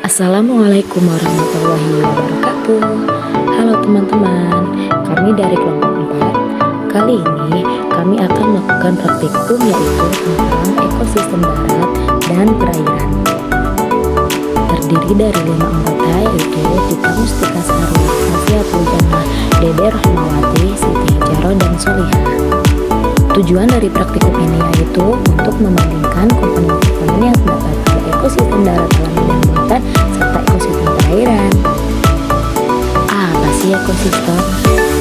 Assalamualaikum warahmatullahi wabarakatuh. Halo teman-teman, kami dari kelompok 4. Kali ini kami akan melakukan praktikum yaitu tentang ekosistem darat dan perairan. Terdiri dari 5 anggota yaitu Tika Mustika Sari, Afiatul Jannah, Dede Rahmawati, Siti Hajaro, dan Solihah. Tujuan dari praktikum ini yaitu untuk membandingkan komponen-komponen yang terdapat pada ekosistem darat alami dan buatan serta ekosistem perairan. Apa sih ekosistem?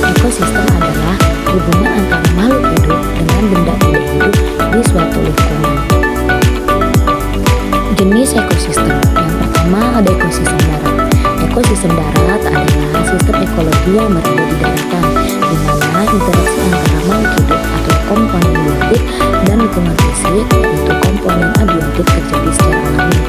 Ekosistem adalah hubungan antara makhluk hidup dengan benda tidak hidup di suatu lingkungan. Jenis ekosistem yang pertama ada ekosistem darat. Ekosistem darat adalah sistem ekologi yang berada di daratan, di mana interaksi antara makhluk hidup atau komponen biotik dan lingkungan fisik yaitu komponen abiotik terjadi secara alami.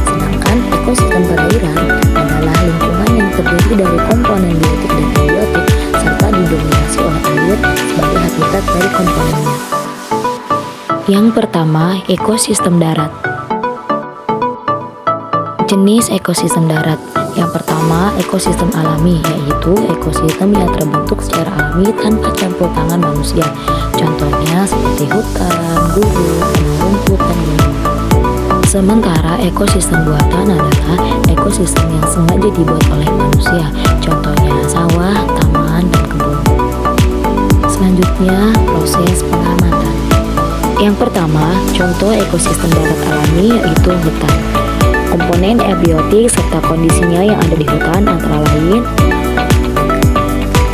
Sedangkan ekosistem perairan adalah lingkungan yang terdiri dari komponen biotik dan abiotik serta didominasi oleh air sebagai habitat dari komponennya. Yang pertama, ekosistem darat. Jenis ekosistem darat. Yang pertama, ekosistem alami, yaitu ekosistem yang terbentuk secara alami tanpa campur tangan manusia. Contohnya seperti hutan, gurun, rumput, dan gunung. Sementara ekosistem buatan adalah ekosistem yang sengaja dibuat oleh manusia. Contohnya sawah, taman, dan kebun. Selanjutnya, proses pengamatan. Yang pertama, contoh ekosistem darat alami yaitu hutan. Komponen abiotik serta kondisinya yang ada di hutan antara lain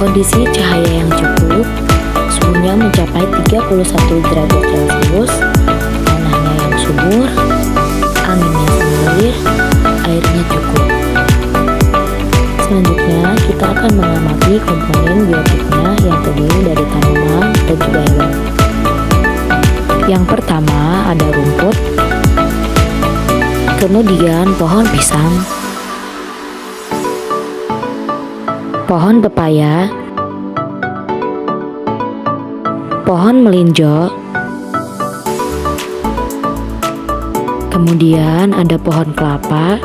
kondisi cahaya yang cukup, suhunya mencapai 31 derajat Celcius, tanahnya yang subur, anginnya semilir, airnya cukup. Selanjutnya kita akan mengamati komponen biotiknya yang terdiri dari tanaman dan juga hewan. Yang pertama ada rumput, kemudian pohon pisang, pohon pepaya, pohon melinjo, kemudian ada pohon kelapa,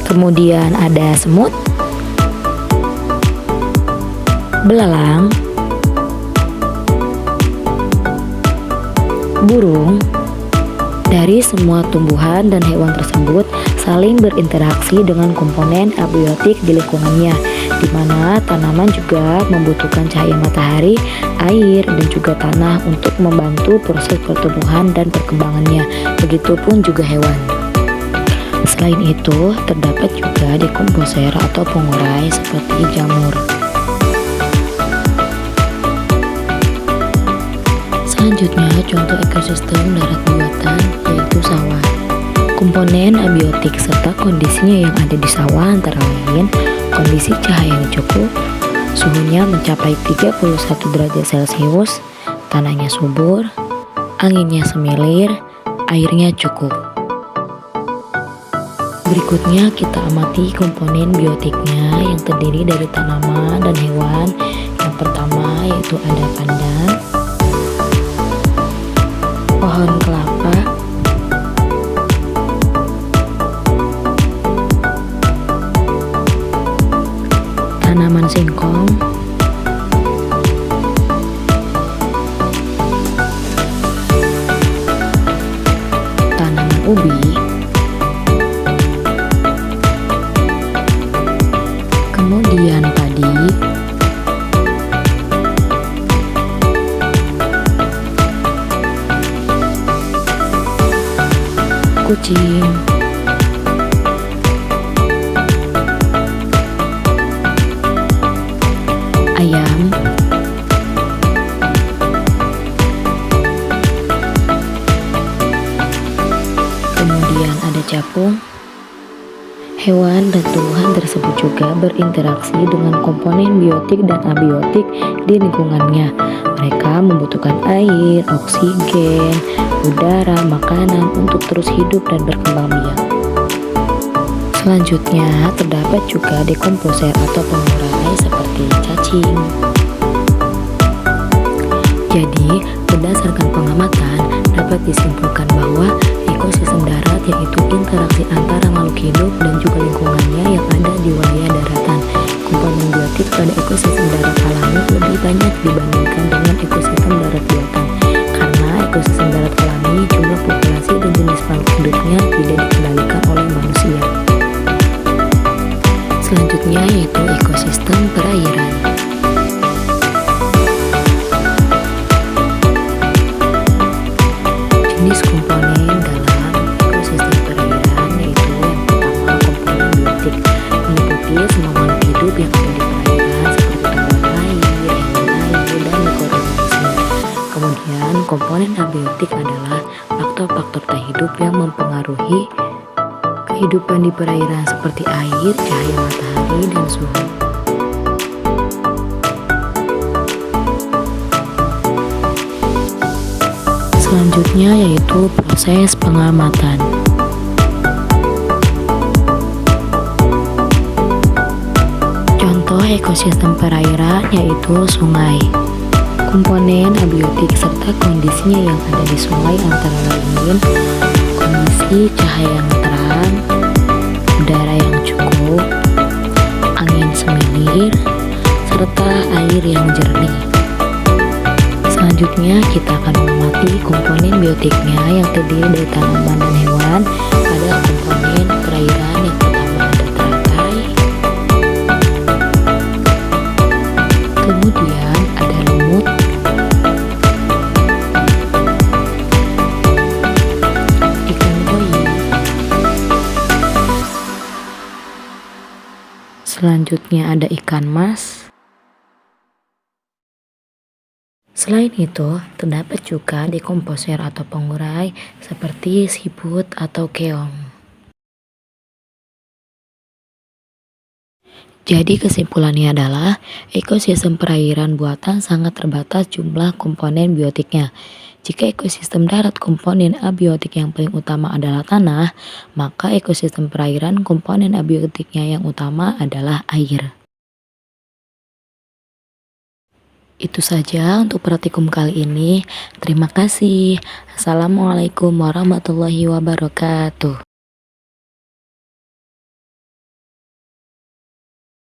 kemudian ada semut, belalang, burung. Dari semua tumbuhan dan hewan tersebut saling berinteraksi dengan komponen abiotik di lingkungannya, di mana tanaman juga membutuhkan cahaya matahari, air, dan juga tanah untuk membantu proses pertumbuhan dan perkembangannya. Begitupun juga hewan. Selain itu, terdapat juga dekomposer atau pengurai seperti jamur. Selanjutnya, contoh ekosistem darat buatan yaitu sawah. Komponen abiotik serta kondisinya yang ada di sawah antara lain kondisi cahaya yang cukup, suhunya mencapai 31 derajat Celcius, tanahnya subur, anginnya semilir, airnya cukup. Berikutnya kita amati komponen biotiknya yang terdiri dari tanaman dan hewan. Yang pertama yaitu ada pandan, pohon kelapa, tanaman singkong, tanaman ubi, kemudian padi, kucing, ayam, kemudian ada capung. Hewan dan tumbuhan tersebut juga berinteraksi dengan komponen biotik dan abiotik di lingkungannya. Mereka membutuhkan air, oksigen, udara, makanan untuk terus hidup dan berkembang biak. Selanjutnya, terdapat juga dekomposer atau pengurai seperti cacing. Jadi, berdasarkan pengamatan, dapat disimpulkan bahwa ekosistem darat yaitu mempengaruhi kehidupan di perairan seperti air, cahaya matahari, dan suhu. Selanjutnya yaitu proses pengamatan. Contoh ekosistem perairan yaitu sungai. Komponen abiotik serta kondisinya yang ada di sungai antara lain kondisi cahaya yang terang, udara yang cukup, angin semilir, serta air yang jernih. Selanjutnya kita akan mengamati komponen biotiknya yang terdiri dari tanaman dan hewan. Pada komponen perairan yang pertama ada teratai, kemudian ada lumut, ikan koi, selanjutnya ada ikan mas. Selain itu, terdapat juga dekomposer atau pengurai seperti siput atau keong. Jadi kesimpulannya adalah ekosistem perairan buatan sangat terbatas jumlah komponen biotiknya. Jika ekosistem darat komponen abiotik yang paling utama adalah tanah, maka ekosistem perairan komponen abiotiknya yang utama adalah air. Itu saja untuk praktikum kali ini. Terima kasih. Assalamualaikum warahmatullahi wabarakatuh.